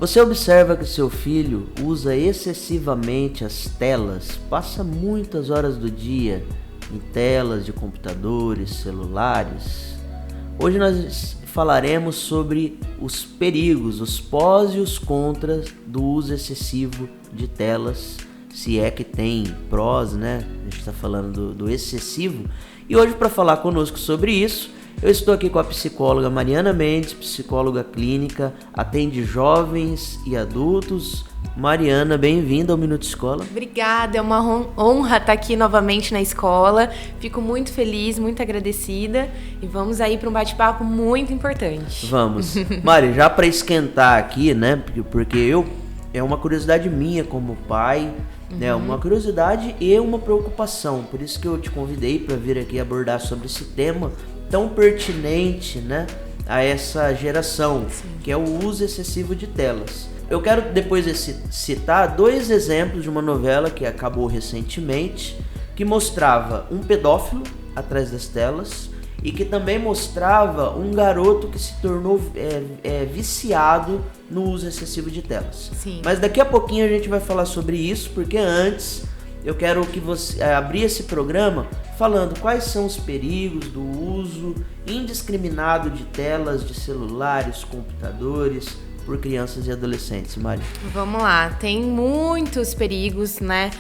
Você observa que seu filho usa excessivamente as telas, passa muitas horas do dia em telas de computadores, celulares? Hoje nós falaremos sobre os perigos, os pós e os contras do uso excessivo de telas, se é que tem prós, né? A gente está falando do excessivo. E hoje, para falar conosco sobre isso, eu estou aqui com a psicóloga Mariana Mendes, psicóloga clínica, atende jovens e adultos. Mariana, bem-vinda ao Minuto Escola. Obrigada, é uma honra estar aqui novamente na escola. Fico muito feliz, muito agradecida e vamos aí para um bate-papo muito importante. Vamos. Mari, já para esquentar aqui, né, porque é uma curiosidade minha como pai, né, uma curiosidade e uma preocupação, por isso que eu te convidei para vir aqui abordar sobre esse tema tão pertinente, né, a essa geração, sim, que é o uso excessivo de telas. Eu quero depois citar 2 exemplos de uma novela que acabou recentemente, que mostrava um pedófilo atrás das telas e que também mostrava um garoto que se tornou viciado no uso excessivo de telas. Sim. Mas daqui a pouquinho a gente vai falar sobre isso, porque antes eu quero que você abrir esse programa falando quais são os perigos do uso indiscriminado de telas, de celulares, computadores, por crianças e adolescentes, Mari. Vamos lá, tem muitos perigos, né?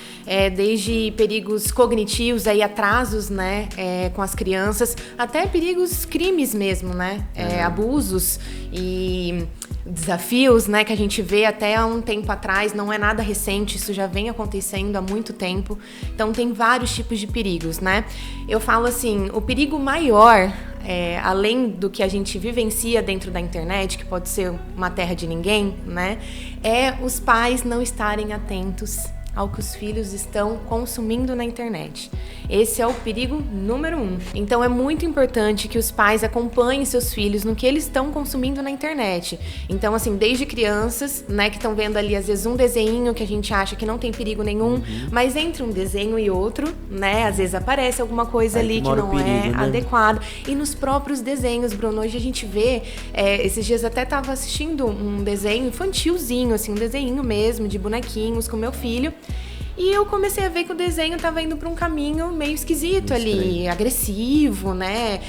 Desde perigos cognitivos, aí atrasos, né? Com as crianças, até perigos, crimes mesmo, né? Abusos e desafios, né? Que a gente vê até há um tempo atrás, não é nada recente, isso já vem acontecendo há muito tempo. Então tem vários tipos de perigos, né? Eu falo assim, o perigo maior, além do que a gente vivencia dentro da internet, que pode ser uma terra de ninguém, né? É os pais não estarem atentos ao que os filhos estão consumindo na internet. Esse é o perigo número 1. Então é muito importante que os pais acompanhem seus filhos no que eles estão consumindo na internet. Então, assim, desde crianças, né, que estão vendo ali às vezes um desenho que a gente acha que não tem perigo nenhum, mas entre um desenho e outro, né, às vezes aparece alguma coisa ali que não é adequado. E nos próprios desenhos, Bruno, hoje a gente vê, esses dias até estava assistindo um desenho infantilzinho, assim, um desenho mesmo de bonequinhos com meu filho. E eu comecei a ver que o desenho tava indo para um caminho meio esquisito ali, agressivo, né?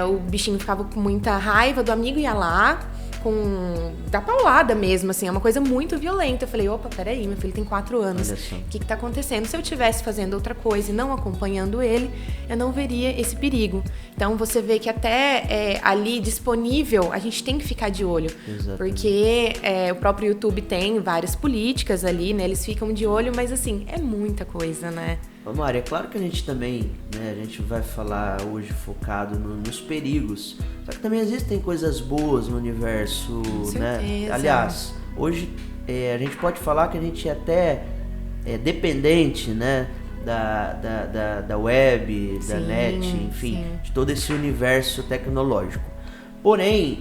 O bichinho ficava com muita raiva do amigo, ia lá, da paulada mesmo, assim, é uma coisa muito violenta. Eu falei, opa, peraí, meu filho tem 4 anos, o que tá acontecendo? Se eu estivesse fazendo outra coisa e não acompanhando ele, eu não veria esse perigo. Então você vê que até ali disponível, a gente tem que ficar de olho. Exatamente. Porque o próprio YouTube tem várias políticas ali, né, eles ficam de olho, mas assim, é muita coisa, né? Ô Mari, é claro que a gente também, né, a gente vai falar hoje focado nos perigos, só que também existem coisas boas no universo, né? Aliás, hoje a gente pode falar que a gente até é dependente, né, da web, da net, enfim, de todo esse universo tecnológico. Porém,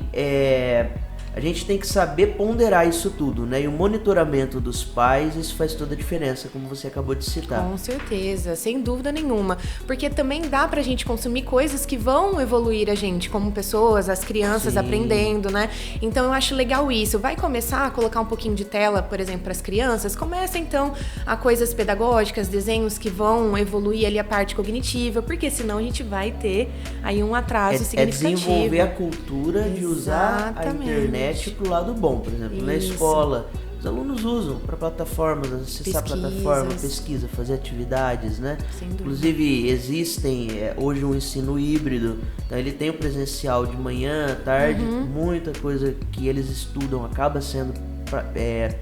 a gente tem que saber ponderar isso tudo, né? E o monitoramento dos pais, isso faz toda a diferença, como você acabou de citar. Com certeza, sem dúvida nenhuma. Porque também dá pra gente consumir coisas que vão evoluir a gente como pessoas, as crianças aprendendo, né? Então eu acho legal isso. Vai começar a colocar um pouquinho de tela, por exemplo, para as crianças, começa então a coisas pedagógicas, desenhos que vão evoluir ali a parte cognitiva, porque senão a gente vai ter aí um atraso significativo. É desenvolver a cultura de usar a internet para o lado bom, por exemplo, na escola, os alunos usam para plataformas, acessar plataforma, pesquisa, fazer atividades, né? Inclusive existem hoje um ensino híbrido, então ele tem o presencial de manhã, tarde, muita coisa que eles estudam acaba sendo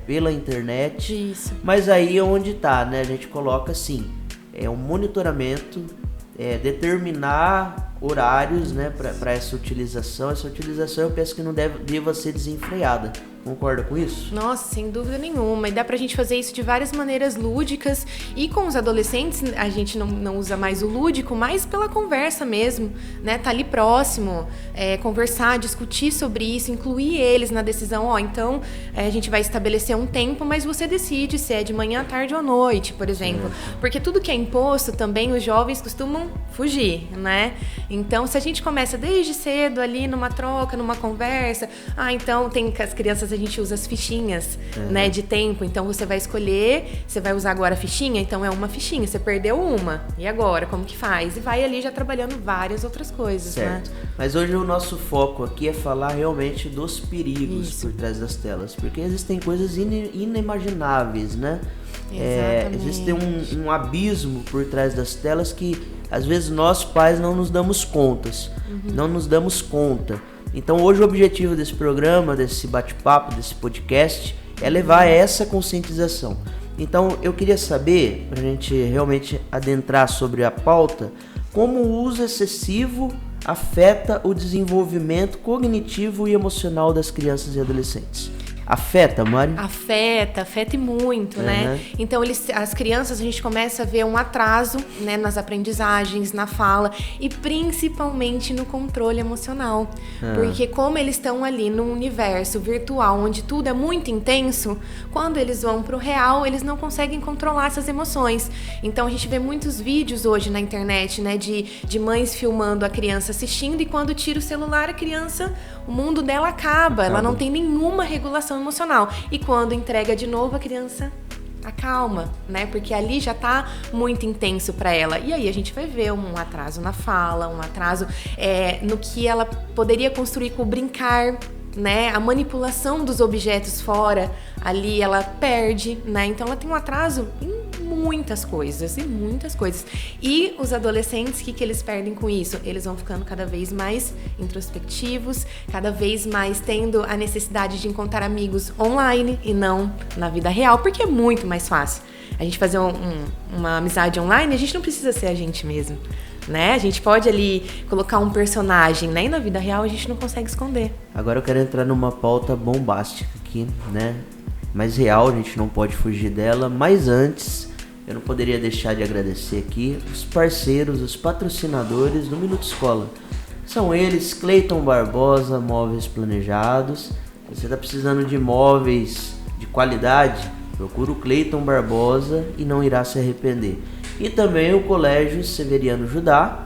pela internet. Isso. Mas aí é onde tá, né? A gente coloca assim, um monitoramento, determinar horários, né, para essa utilização. Essa utilização eu penso que não deva ser desenfreada. Concorda com isso? Nossa, sem dúvida nenhuma. E dá pra gente fazer isso de várias maneiras lúdicas. E com os adolescentes, a gente não usa mais o lúdico, mas pela conversa mesmo, né? Tá ali próximo, conversar, discutir sobre isso, incluir eles na decisão. Então, a gente vai estabelecer um tempo, mas você decide se é de manhã, tarde ou noite, por exemplo. Porque tudo que é imposto também, os jovens costumam fugir, né? Então, se a gente começa desde cedo ali numa troca, numa conversa, então tem que as crianças a gente usa as fichinhas, né, de tempo. Então você vai escolher, você vai usar agora a fichinha, então é uma fichinha, você perdeu uma. E agora, como que faz? E vai ali já trabalhando várias outras coisas, certo, né? Mas hoje o nosso foco aqui é falar realmente dos perigos por trás das telas, porque existem coisas inimagináveis, né? Existe um abismo por trás das telas que às vezes nós pais não nos damos conta. Então hoje o objetivo desse programa, desse bate-papo, desse podcast é levar essa conscientização. Então eu queria saber, pra gente realmente adentrar sobre a pauta, como o uso excessivo afeta o desenvolvimento cognitivo e emocional das crianças e adolescentes. Afeta, Mari? Afeta e muito, né? Então, as crianças, a gente começa a ver um atraso, né, nas aprendizagens, na fala e principalmente no controle emocional. Porque como eles estão ali num universo virtual onde tudo é muito intenso, quando eles vão pro real, eles não conseguem controlar essas emoções. Então, a gente vê muitos vídeos hoje na internet, né, de mães filmando a criança assistindo e quando tira o celular, a criança, o mundo dela acaba. Ela não tem nenhuma regulação emocional. E quando entrega de novo, a criança acalma, né? Porque ali já tá muito intenso para ela. E aí a gente vai ver um atraso na fala, um atraso no que ela poderia construir com o brincar, né? A manipulação dos objetos fora, ali ela perde, né? Então ela tem um atraso em muitas coisas. E os adolescentes, o que eles perdem com isso? Eles vão ficando cada vez mais introspectivos, cada vez mais tendo a necessidade de encontrar amigos online e não na vida real, porque é muito mais fácil. A gente fazer uma amizade online, a gente não precisa ser a gente mesmo, né? A gente pode ali colocar um personagem, né? E na vida real a gente não consegue esconder. Agora eu quero entrar numa pauta bombástica aqui, né? Mais real, a gente não pode fugir dela, mas antes eu não poderia deixar de agradecer aqui os parceiros, os patrocinadores do Minuto Escola. São eles, Cleiton Barbosa, Móveis Planejados. Se você está precisando de móveis de qualidade, procura o Cleiton Barbosa e não irá se arrepender. E também o Colégio Severiano Judá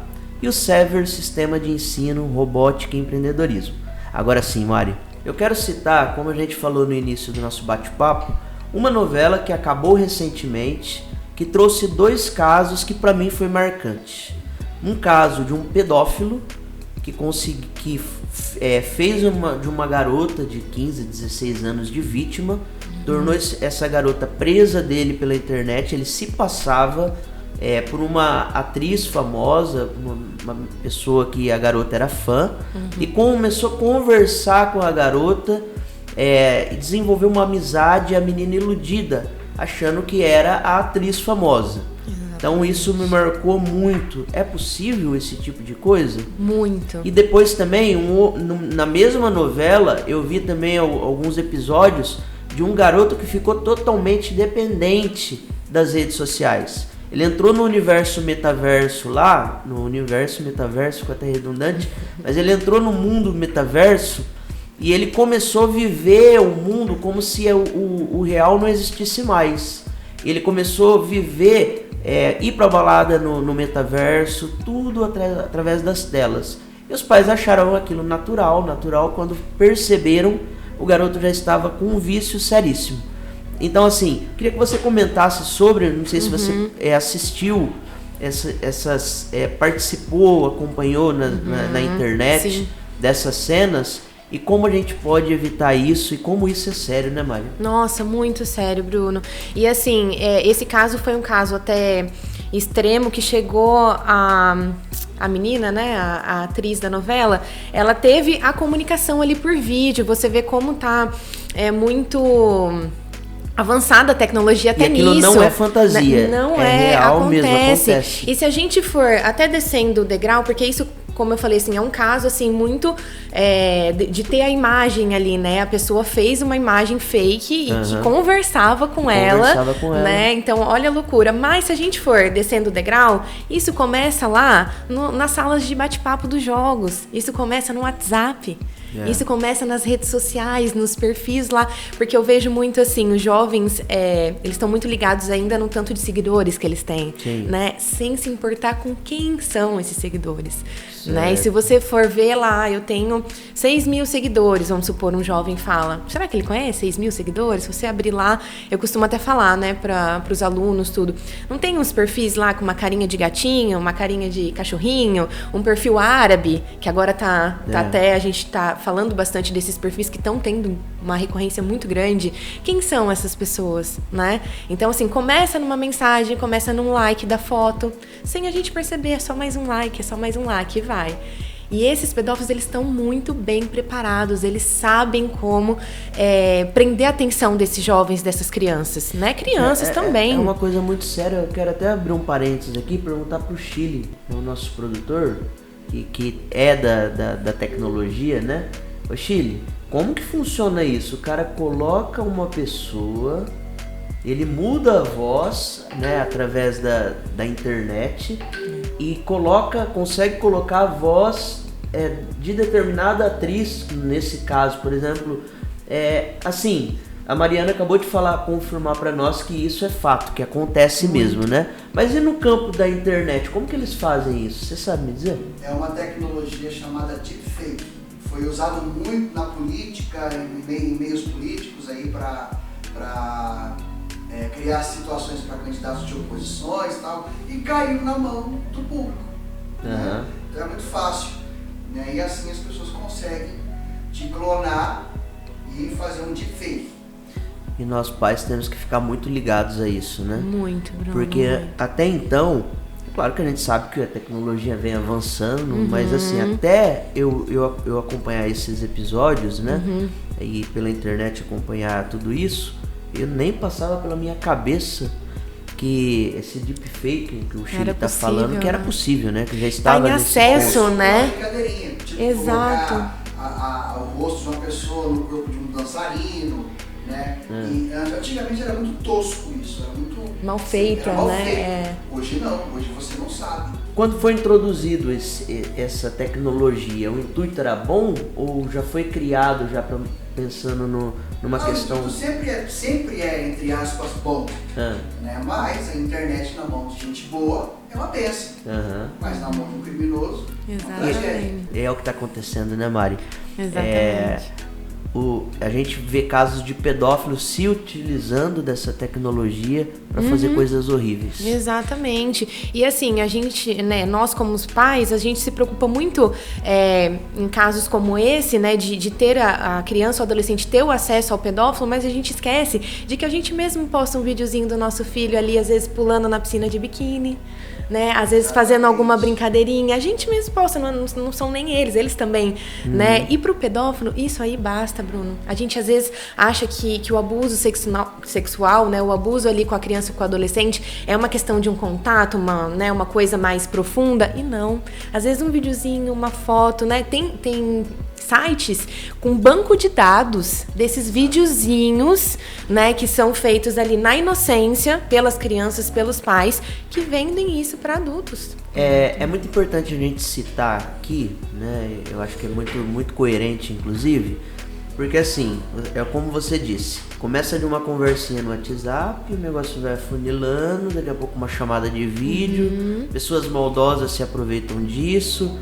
e o Sever Sistema de Ensino, Robótica e Empreendedorismo. Agora sim, Mari, eu quero citar, como a gente falou no início do nosso bate-papo, uma novela que acabou recentemente, que trouxe 2 casos que para mim foi marcante. Um caso de um pedófilo que fez de uma garota de 15, 16 anos de vítima, tornou essa garota presa dele pela internet. Ele se passava por uma atriz famosa, uma pessoa que a garota era fã, e começou a conversar com a garota e desenvolveu uma amizade, a menina iludida, achando que era a atriz famosa. Exatamente. Então isso me marcou muito. É possível esse tipo de coisa? Muito. E depois também, na mesma novela, eu vi também alguns episódios de um garoto que ficou totalmente dependente das redes sociais. Ele entrou no universo metaverso lá, ficou até redundante, mas ele entrou no mundo metaverso e ele começou a viver o mundo como se o real não existisse mais. Ele começou a viver, ir pra balada no metaverso, tudo através das telas. E os pais acharam aquilo natural, quando perceberam, o garoto já estava com um vício seríssimo. Então, assim, queria que você comentasse sobre, não sei se você assistiu, participou, acompanhou na internet dessas cenas, e como a gente pode evitar isso e como isso é sério, né, Mari? Nossa, muito sério, Bruno. E assim, esse caso foi um caso até extremo que chegou a menina, né, a atriz da novela, ela teve a comunicação ali por vídeo. Você vê como tá muito avançada a tecnologia até nisso. Aquilo não é fantasia, não é real acontece. Mesmo, acontece. E se a gente for até descendo o degrau, porque isso, como eu falei, assim, é um caso assim muito de ter a imagem ali, né? A pessoa fez uma imagem fake e que conversava com ela, né? Então, olha a loucura. Mas se a gente for descendo o degrau, isso começa lá nas salas de bate-papo dos jogos. Isso começa no WhatsApp. Isso começa nas redes sociais, nos perfis lá, porque eu vejo muito assim, os jovens, eles estão muito ligados ainda no tanto de seguidores que eles têm, né? Sem se importar com quem são esses seguidores, né? E se você for ver lá, eu tenho 6 mil seguidores, vamos supor, um jovem fala, será que ele conhece 6 mil seguidores? Se você abrir lá, eu costumo até falar, né, para os alunos, tudo. Não tem uns perfis lá com uma carinha de gatinho, uma carinha de cachorrinho, um perfil árabe, que agora até a gente tá falando bastante desses perfis que estão tendo uma recorrência muito grande. Quem são essas pessoas, né? Então, assim, começa numa mensagem, começa num like da foto, sem a gente perceber, é só mais um like, e vai. E esses pedófilos, eles estão muito bem preparados, eles sabem como prender a atenção desses jovens, dessas crianças, né? Crianças também. É uma coisa muito séria, eu quero até abrir um parênteses aqui e perguntar pro Chile, o nosso produtor, que é da tecnologia, né? Ô Chile, como que funciona isso? O cara coloca uma pessoa, ele muda a voz, né, através da internet e consegue colocar a voz de determinada atriz, nesse caso, por exemplo, assim, a Mariana acabou de confirmar para nós que isso é fato, que acontece mesmo, né? Mas e no campo da internet, como que eles fazem isso? Você sabe me dizer? É uma tecnologia chamada deepfake. Foi usado muito na política, em meios políticos aí para criar situações para candidatos de oposições e tal, e caiu na mão do público. Né? Então é muito fácil. Né? E assim as pessoas conseguem te clonar e fazer um deepfake. E nós pais temos que ficar muito ligados a isso, né? Muito, Bruno. Porque até então, claro que a gente sabe que a tecnologia vem avançando, mas assim, até eu acompanhar esses episódios, né? E pela internet acompanhar tudo isso, eu nem passava pela minha cabeça que esse deepfake que o Chile tá falando, que era possível, né? Que já estava em acesso, né? Uma brincadeirinha, tipo, exato. O rosto de uma pessoa no corpo de um dançarino, né? E antigamente era muito tosco isso, era muito mal feito, né? Hoje não, hoje você não sabe. Quando foi introduzido essa tecnologia, o intuito era bom ou já foi criado pensando numa questão... O intuito sempre é, entre aspas, bom, né? Mas a internet na mão de gente boa é uma bênção, mas na mão de um criminoso é o que está acontecendo, né, Mari? Exatamente. A gente vê casos de pedófilos se utilizando dessa tecnologia para fazer coisas horríveis. Exatamente. E assim, a gente, né, nós como os pais, a gente se preocupa muito em casos como esse, né, de ter a criança ou adolescente ter o acesso ao pedófilo, mas a gente esquece de que a gente mesmo posta um videozinho do nosso filho ali, às vezes pulando na piscina de biquíni, né? Às vezes fazendo alguma brincadeirinha. A gente mesmo posta, não são nem eles também, né? E pro pedófilo, isso aí basta, Bruno. A gente às vezes acha que o abuso sexual, né? O abuso ali com a criança e com o adolescente é uma questão de um contato, uma coisa mais profunda. E não. Às vezes um videozinho, uma foto, né? Tem sites com banco de dados desses videozinhos, né, que são feitos ali na inocência pelas crianças, pelos pais, que vendem isso para adultos. É muito importante a gente citar aqui, né, eu acho que é muito coerente, inclusive, porque assim, é como você disse, começa de uma conversinha no WhatsApp, o negócio vai afunilando, daqui a pouco uma chamada de vídeo, pessoas maldosas se aproveitam disso.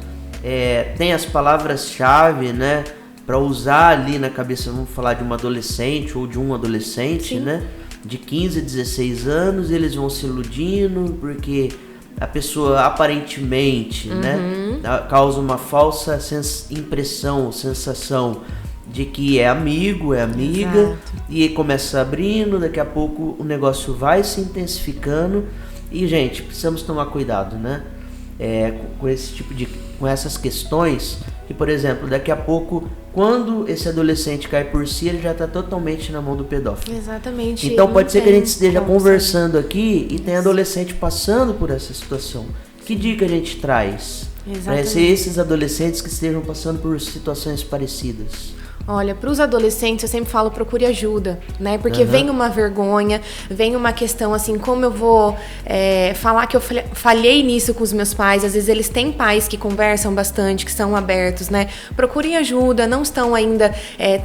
Tem as palavras-chave, né, para usar ali na cabeça, vamos falar de uma adolescente ou de um adolescente, né, de 15, 16 anos, eles vão se iludindo porque a pessoa aparentemente, né, causa uma falsa impressão, sensação de que é amigo, é amiga. Exato. E começa abrindo, daqui a pouco o negócio vai se intensificando e, gente, precisamos tomar cuidado, né? Com essas questões, que, por exemplo, daqui a pouco, quando esse adolescente cai por si, ele já está totalmente na mão do pedófilo. Exatamente. Então pode ser que a gente esteja conversando aqui e tem adolescente passando por essa situação. Que dica a gente traz para esses adolescentes que estejam passando por situações parecidas? Olha, para os adolescentes eu sempre falo, procure ajuda, né? Porque vem uma vergonha, vem uma questão assim, como eu vou falar que eu falhei nisso com os meus pais? Às vezes eles têm pais que conversam bastante, que são abertos, né? Procurem ajuda, não estão ainda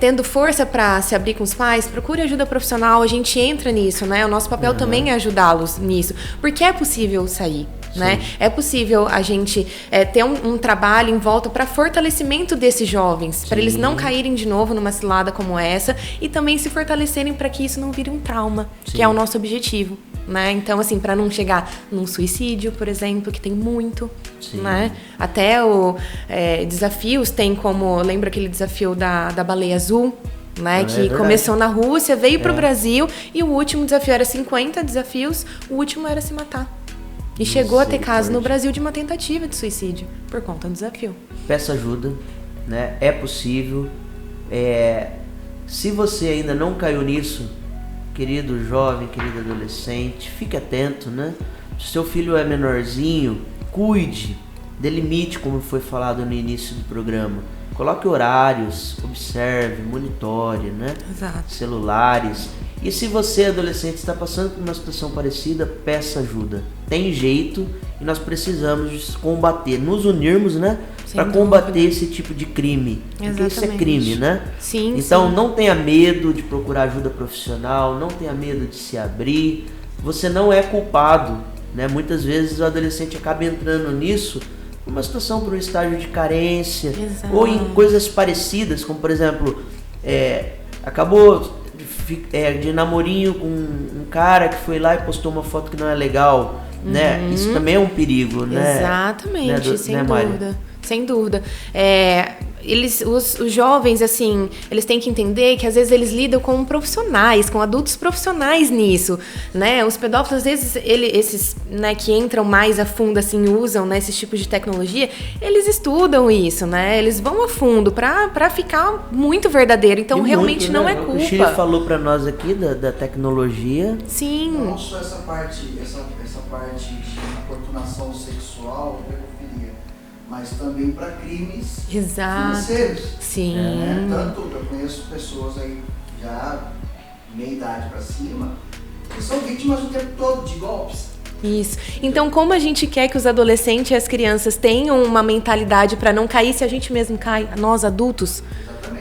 tendo força para se abrir com os pais, procure ajuda profissional, a gente entra nisso, né? O nosso papel também é ajudá-los nisso, porque é possível sair. Né? É possível a gente ter um trabalho em volta para fortalecimento desses jovens, para eles não caírem de novo numa cilada como essa e também se fortalecerem para que isso não vire um trauma, que é o nosso objetivo. Né? Então, assim, para não chegar num suicídio, por exemplo, que tem muito, né? Até desafios tem como, lembra aquele desafio da baleia azul? Né, que começou na Rússia, veio para o Brasil e o último desafio era 50 desafios, o último era se matar. E chegou a ter caso no Brasil de uma tentativa de suicídio por conta do desafio. Peça ajuda, né? É possível. Se você ainda não caiu nisso, querido jovem, querido adolescente, fique atento, né? Se seu filho é menorzinho, cuide, delimite, como foi falado no início do programa. Coloque horários, observe, monitore, né? Exato. Celulares. E se você, adolescente, está passando por uma situação parecida, peça ajuda. Tem jeito e nós precisamos combater, nos unirmos, né? Para combater esse tipo de crime. Porque isso é crime, né? Sim, então não tenha medo de procurar ajuda profissional, não tenha medo de se abrir. Você não é culpado, né? Muitas vezes o adolescente acaba entrando nisso por uma situação, por um estágio de carência. Exato. Ou em coisas parecidas, como por exemplo, acabou de namorinho com um cara que foi lá e postou uma foto que não é legal, né? Isso também é um perigo, né? Exatamente, né? sem dúvida. Sem dúvida. Os jovens, assim, eles têm que entender que às vezes eles lidam com profissionais, com adultos profissionais nisso, né? Os pedófilos, às vezes, esses, né, que entram mais a fundo, assim, usam, né, esses tipos de tecnologia, eles estudam isso, né? Eles vão a fundo pra ficar muito verdadeiro. Então, realmente não é culpa. O Chile falou pra nós aqui da tecnologia. Sim. Não só essa parte de importunação sexual, pedofilia, mas também para crimes financeiros. Sim. Tanto eu conheço pessoas aí já meia idade para cima que são vítimas o tempo todo de golpes. Isso. Então, como a gente quer que os adolescentes e as crianças tenham uma mentalidade para não cair se a gente mesmo cai, nós adultos?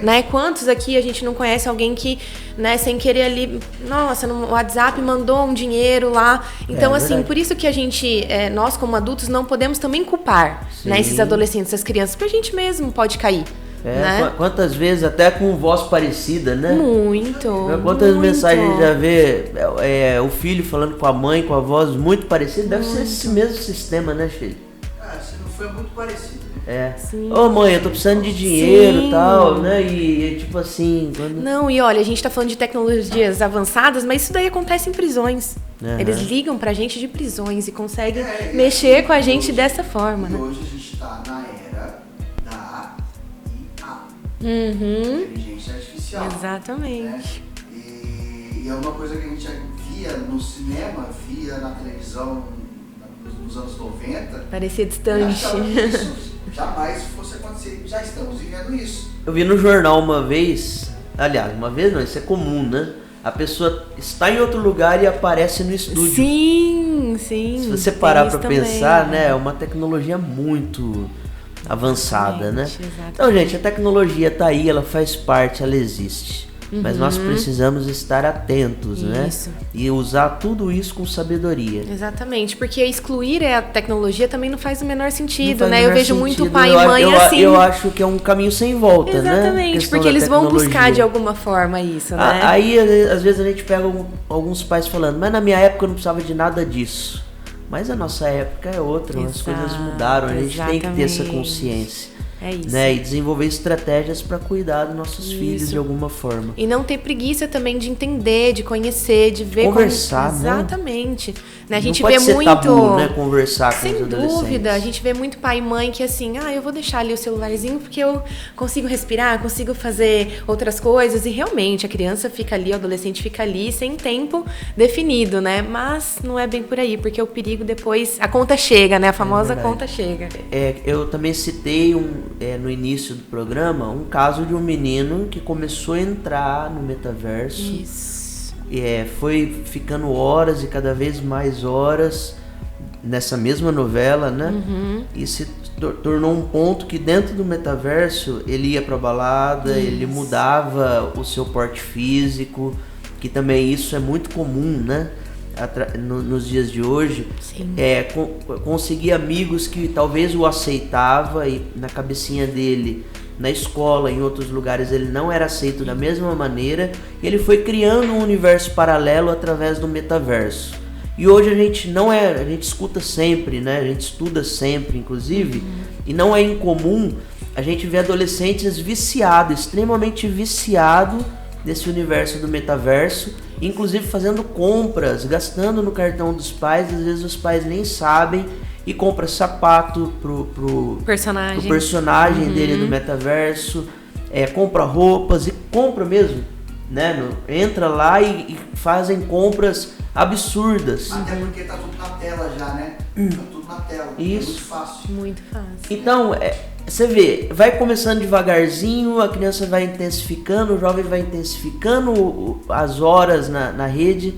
Né? Quantos aqui a gente não conhece alguém que, né, sem querer ali, nossa, no WhatsApp mandou um dinheiro lá. Então, assim, por isso que a gente, nós como adultos, não podemos também culpar, né, esses adolescentes, essas crianças, porque a gente mesmo pode cair. Né? Quantas vezes até com voz parecida, né? Muito. Quantas mensagens a gente já vê o filho falando com a mãe, com a voz muito parecida? Deve ser esse mesmo sistema, né, Sheila? Se não foi muito parecido. Ô mãe, eu tô precisando de dinheiro e tal, né? E tipo assim... Não, e olha, a gente tá falando de tecnologias avançadas, mas isso daí acontece em prisões. Eles ligam pra gente de prisões e conseguem mexer com a gente dessa forma, né? Hoje a gente tá na era da IA. Inteligência artificial. Exatamente. Né? E é uma coisa que a gente já via no cinema, via na televisão nos anos 90. Parecia distante. Isso jamais fosse acontecer. Já estamos vivendo isso. Eu vi no jornal uma vez, aliás, uma vez não, isso é comum, né? A pessoa está em outro lugar e aparece no estúdio. Sim, sim. Se você parar para pensar, né, é uma tecnologia muito avançada, né? Exatamente. Então, gente, a tecnologia tá aí, ela faz parte, ela existe. Mas nós precisamos estar atentos, né? E usar tudo isso com sabedoria. Exatamente, porque excluir a tecnologia também não faz o menor sentido, né? Eu vejo muito pai e mãe assim. Eu acho que é um caminho sem volta, né? Exatamente, porque eles vão buscar de alguma forma isso, né? Aí, às vezes, a gente pega alguns pais falando, mas na minha época eu não precisava de nada disso. Mas a nossa época é outra, as coisas mudaram, a gente tem que ter essa consciência. É isso. Né? E desenvolver estratégias para cuidar dos nossos filhos de alguma forma. E não ter preguiça também de entender, de conhecer, de ver conversar, como... Exatamente. né? A gente não pode vê ser muito tabu, né? Conversar com sem os adolescentes. dúvida, a gente vê muito pai e mãe que assim, eu vou deixar ali o celularzinho porque eu consigo respirar, consigo fazer outras coisas, e realmente a criança fica ali, o adolescente fica ali sem tempo definido, né? Mas não é bem por aí, porque o perigo depois, a conta chega, né? A famosa conta chega. Eu também citei no início do programa um caso de um menino que começou a entrar no metaverso. Isso. Foi ficando horas e cada vez mais horas nessa mesma novela, né? Uhum. E se tornou um ponto que dentro do metaverso ele ia pra balada, ele mudava o seu porte físico, que também isso é muito comum, né? Nos dias de hoje. Sim. Conseguir amigos que talvez o aceitava e na cabecinha dele, na escola, em outros lugares, ele não era aceito da mesma maneira, e ele foi criando um universo paralelo através do metaverso. E hoje a gente escuta sempre, né? A gente estuda sempre, inclusive, e não é incomum a gente ver adolescentes viciados, extremamente viciados nesse universo do metaverso, inclusive fazendo compras, gastando no cartão dos pais, às vezes os pais nem sabem, e compra sapato pro personagem dele do metaverso, compra roupas, e compra mesmo, né? Entra lá e fazem compras absurdas. Até porque tá tudo na tela já, né? Tá tudo na tela. Isso. É muito fácil. Muito fácil. Então, você vê, vai começando devagarzinho, a criança vai intensificando, o jovem vai intensificando as horas na rede,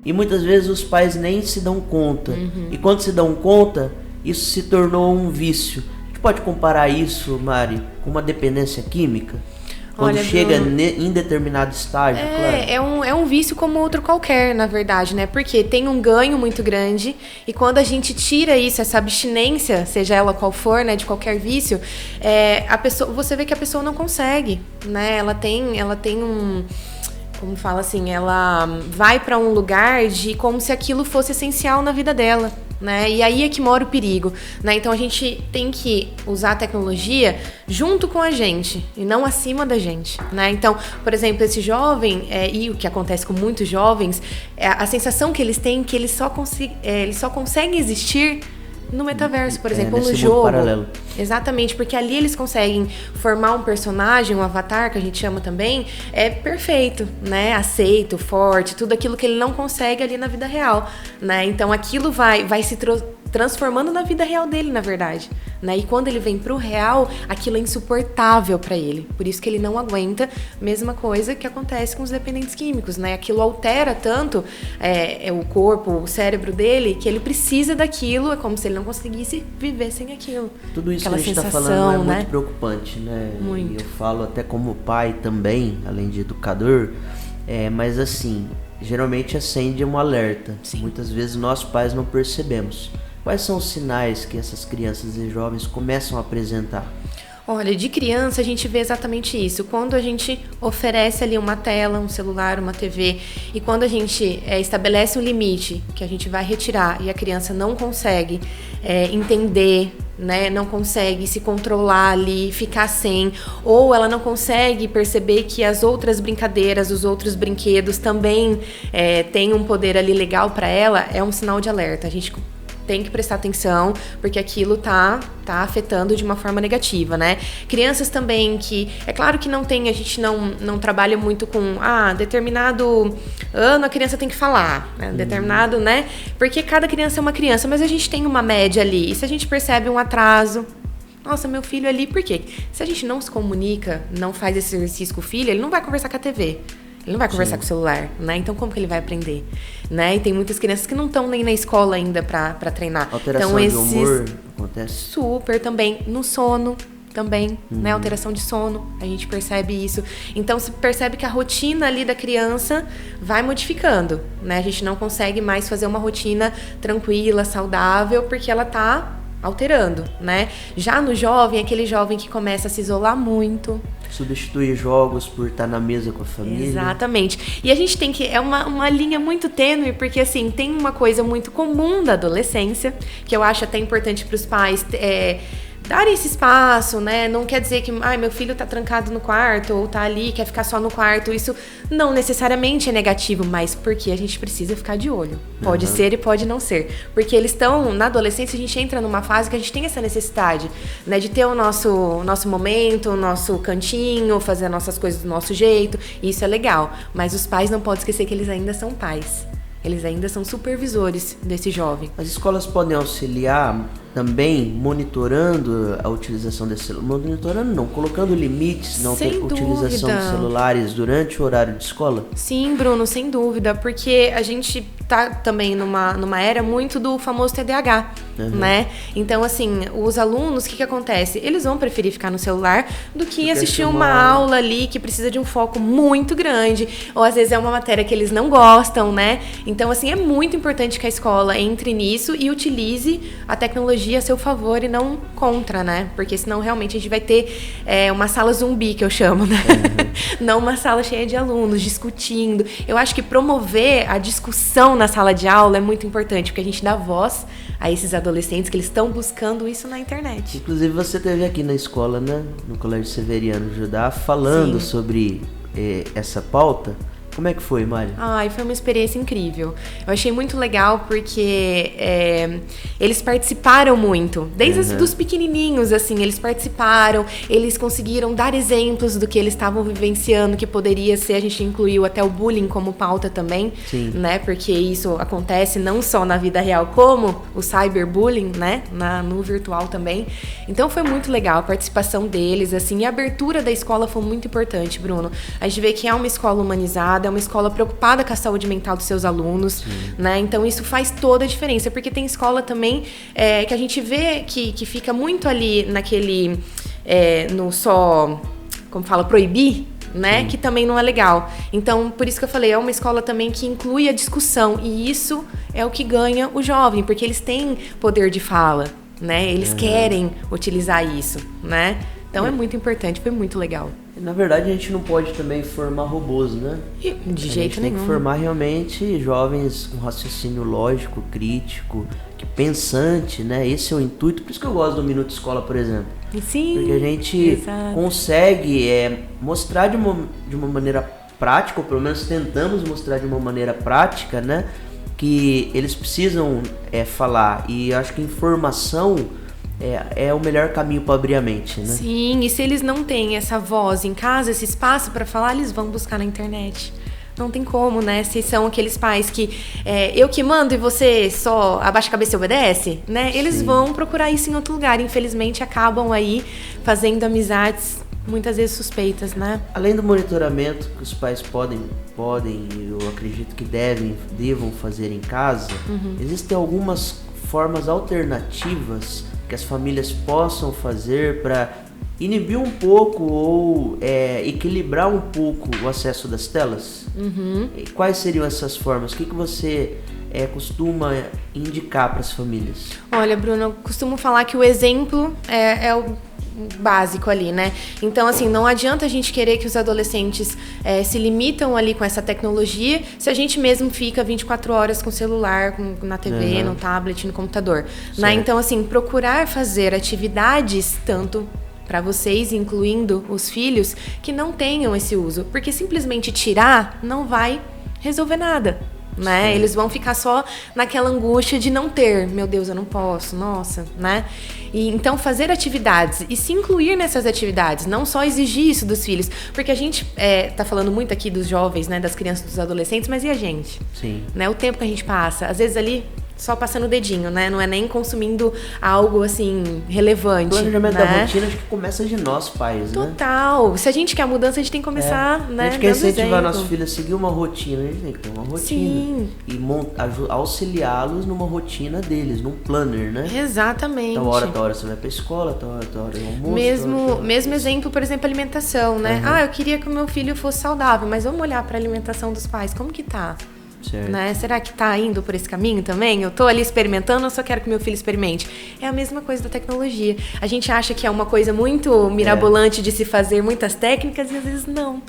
e muitas vezes os pais nem se dão conta. E quando se dão conta, isso se tornou um vício. A gente pode comparar isso, Mari, com uma dependência química? Quando chega em determinado estágio, claro. É um vício como outro qualquer, na verdade, né? Porque tem um ganho muito grande, e quando a gente tira isso, essa abstinência, seja ela qual for, né, de qualquer vício, você vê que a pessoa não consegue, né? Ela tem um... Como fala assim, ela vai para um lugar de como se aquilo fosse essencial na vida dela, né? E aí é que mora o perigo, né? Então a gente tem que usar a tecnologia junto com a gente e não acima da gente, né? Então, por exemplo, esse jovem, e o que acontece com muitos jovens, a sensação que eles têm que eles só conseguem existir no metaverso, por exemplo, no jogo. Paralelo. Exatamente, porque ali eles conseguem formar um personagem, um avatar, que a gente chama também, perfeito, né? Aceito, forte, tudo aquilo que ele não consegue ali na vida real, né? Então aquilo vai se transformando na vida real dele, na verdade, né? E quando ele vem pro real, aquilo é insuportável para ele. Por isso que ele não aguenta. Mesma coisa que acontece com os dependentes químicos, né? Aquilo altera tanto o corpo, o cérebro dele, que ele precisa daquilo. É como se ele não conseguisse viver sem aquilo. Tudo isso aquela que a gente sensação, tá falando é né? muito preocupante, né? Muito. E eu falo até como pai também, além de educador, mas assim, geralmente acende um alerta. Sim. Muitas vezes nós pais não percebemos. Quais são os sinais que essas crianças e jovens começam a apresentar? Olha, de criança a gente vê exatamente isso. Quando a gente oferece ali uma tela, um celular, uma TV, e quando a gente estabelece um limite que a gente vai retirar e a criança não consegue entender, né, não consegue se controlar ali, ficar sem, ou ela não consegue perceber que as outras brincadeiras, os outros brinquedos também têm um poder ali legal para ela, é um sinal de alerta. A gente tem que prestar atenção, porque aquilo tá afetando de uma forma negativa, né? Crianças também que... É claro que a gente não trabalha muito com... determinado ano a criança tem que falar, né? Determinado, né? Porque cada criança é uma criança, mas a gente tem uma média ali. E se a gente percebe um atraso... Nossa, meu filho ali... Por quê? Se a gente não se comunica, não faz esse exercício com o filho, ele não vai conversar com a TV. Ele não vai conversar com o celular, né? Então, como que ele vai aprender? Né? E tem muitas crianças que não estão nem na escola ainda pra treinar. Alteração de humor acontece? Super também. No sono também, né? Alteração de sono, a gente percebe isso. Então, se percebe que a rotina ali da criança vai modificando, né? A gente não consegue mais fazer uma rotina tranquila, saudável, porque ela tá alterando, né? Já no jovem, aquele jovem que começa a se isolar muito. Substituir jogos por estar na mesa com a família. Exatamente. E a gente tem que... É uma linha muito tênue, porque assim, tem uma coisa muito comum da adolescência, que eu acho até importante para os pais darem esse espaço, né? Não quer dizer que meu filho tá trancado no quarto ou tá ali, quer ficar só no quarto. Isso não necessariamente é negativo, mas porque a gente precisa ficar de olho. Pode ser e pode não ser. Porque eles estão, na adolescência, a gente entra numa fase que a gente tem essa necessidade, né? De ter o nosso momento, o nosso cantinho, fazer as nossas coisas do nosso jeito. E isso é legal. Mas os pais não podem esquecer que eles ainda são pais. Eles ainda são supervisores desse jovem. As escolas podem auxiliar também monitorando a utilização desse celular. Monitorando não, colocando limites na utilização de celulares durante o horário de escola? Sim, Bruno, sem dúvida, porque a gente tá também numa era muito do famoso TDAH, né? Então, assim, os alunos, o que acontece? Eles vão preferir ficar no celular do que assistir uma aula ali que precisa de um foco muito grande, ou às vezes é uma matéria que eles não gostam, né? Então, assim, é muito importante que a escola entre nisso e utilize a tecnologia a seu favor e não contra, né? Porque senão realmente a gente vai ter uma sala zumbi, que eu chamo, né? Não uma sala cheia de alunos discutindo. Eu acho que promover a discussão na sala de aula é muito importante, porque a gente dá voz a esses adolescentes que eles estão buscando isso na internet. Inclusive você esteve aqui na escola, né? No Colégio Severiano Judá, falando sobre essa pauta. Como é que foi, Mari? Foi uma experiência incrível. Eu achei muito legal porque eles participaram muito. Desde dos pequenininhos, assim, eles participaram, eles conseguiram dar exemplos do que eles estavam vivenciando, que poderia ser, a gente incluiu até o bullying como pauta também, né? Porque isso acontece não só na vida real, como o cyberbullying, né? No virtual também. Então foi muito legal a participação deles, assim, e a abertura da escola foi muito importante, Bruno. A gente vê que é uma escola humanizada, é uma escola preocupada com a saúde mental dos seus alunos, né? Então isso faz toda a diferença, porque tem escola também que a gente vê que fica muito ali naquele, como fala, proibir, né? Que também não é legal. Então, por isso que eu falei, é uma escola também que inclui a discussão, e isso é o que ganha o jovem, porque eles têm poder de fala, né? Eles querem utilizar isso, né? Então é muito importante, foi muito legal. Na verdade, a gente não pode também formar robôs, né? De jeito nenhum. Tem que formar realmente jovens com raciocínio lógico, crítico, pensante, né? Esse é o intuito. Por isso que eu gosto do Minuto Escola, por exemplo. Sim, porque a gente consegue mostrar de uma maneira prática, ou pelo menos tentamos mostrar de uma maneira prática, né? Que eles precisam falar. E acho que informação é o melhor caminho para abrir a mente, né? Sim, e se eles não têm essa voz em casa, esse espaço para falar, eles vão buscar na internet. Não tem como, né? Se são aqueles pais que eu que mando e você só abaixa a cabeça e obedece, né? Eles vão procurar isso em outro lugar. Infelizmente, acabam aí fazendo amizades muitas vezes suspeitas, né? Além do monitoramento que os pais podem, eu acredito que devam fazer em casa, existem algumas formas alternativas que as famílias possam fazer para inibir um pouco ou equilibrar um pouco o acesso das telas? E quais seriam essas formas? O que você costuma indicar para as famílias? Olha, Bruno, eu costumo falar que o exemplo é o básico ali, né? Então, assim, não adianta a gente querer que os adolescentes se limitam ali com essa tecnologia se a gente mesmo fica 24 horas com o celular, na TV, no tablet, no computador, né? Então, assim, procurar fazer atividades tanto para vocês, incluindo os filhos, que não tenham esse uso, porque simplesmente tirar não vai resolver nada, né? Eles vão ficar só naquela angústia de não ter, meu Deus, eu não posso, nossa, né? E então fazer atividades e se incluir nessas atividades, não só exigir isso dos filhos, porque a gente tá falando muito aqui dos jovens, né, das crianças, dos adolescentes, mas e a gente? Sim. Né? O tempo que a gente passa, às vezes ali só passando o dedinho, né? Não é nem consumindo algo, assim, relevante. O planejamento da rotina acho que começa de nós, pais, né? Total. Se a gente quer mudança, a gente tem que começar, né? A gente quer incentivar nossos filhos a seguir uma rotina, a gente tem que ter uma rotina. Sim. E auxiliá-los numa rotina deles, num planner, né? Exatamente. Então, hora você vai pra escola, hora é almoço. Mesmo exemplo, por exemplo, alimentação, né? Eu queria que o meu filho fosse saudável, mas vamos olhar pra alimentação dos pais. Como que tá? Né? Será que tá indo por esse caminho também? Eu tô ali experimentando, eu só quero que meu filho experimente. É a mesma coisa da tecnologia. A gente acha que é uma coisa muito mirabolante de se fazer muitas técnicas e às vezes não.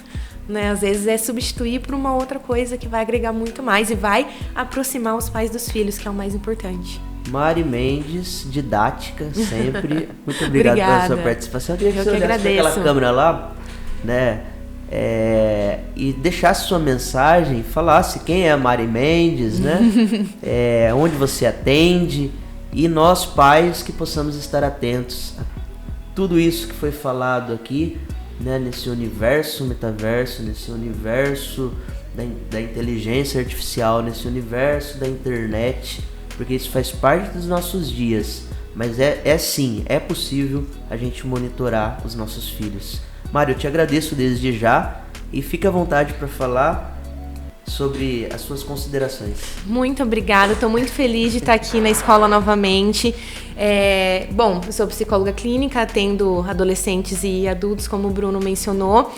Né? Às vezes é substituir por uma outra coisa que vai agregar muito mais e vai aproximar os pais dos filhos, que é o mais importante. Mari Mendes, didática, sempre. Muito obrigado pela sua participação. Eu queria que você olhasse para aquela câmera lá, né? E deixasse sua mensagem, falasse quem é a Mari Mendes, né? Onde você atende, e nós pais que possamos estar atentos a tudo isso que foi falado aqui, né? Nesse universo metaverso, nesse universo da inteligência artificial, nesse universo da internet, porque isso faz parte dos nossos dias, mas sim, é possível a gente monitorar os nossos filhos. Mário, eu te agradeço desde já e fique à vontade para falar sobre as suas considerações. Muito obrigada, estou muito feliz de estar aqui na escola novamente. Bom, eu sou psicóloga clínica, atendo adolescentes e adultos, como o Bruno mencionou.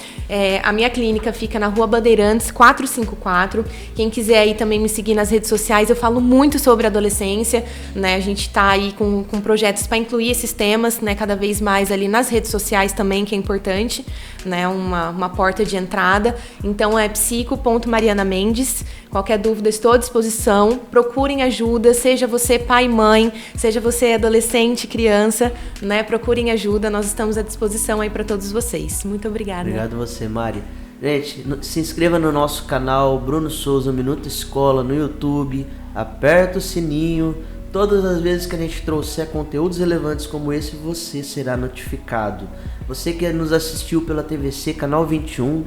A minha clínica fica na Rua Bandeirantes, 454. Quem quiser aí também me seguir nas redes sociais, eu falo muito sobre adolescência, né? A gente está aí com projetos para incluir esses temas, né? Cada vez mais ali nas redes sociais também, que é importante, né? Uma porta de entrada. Então é psico.Mariana Mendes. Qualquer dúvida, estou à disposição. Procurem ajuda, seja você pai e mãe, seja você adolescente, criança, né? Procurem ajuda, nós estamos à disposição aí para todos vocês. Muito obrigada. Obrigado você, Mari. Gente, se inscreva no nosso canal Bruno Souza Minuto Escola no YouTube, aperta o sininho. Todas as vezes que a gente trouxer conteúdos relevantes como esse, você será notificado. Você que nos assistiu pela TVC Canal 21,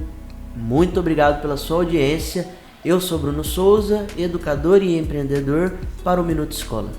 muito obrigado pela sua audiência. Eu sou Bruno Souza, educador e empreendedor para o Minuto Escola.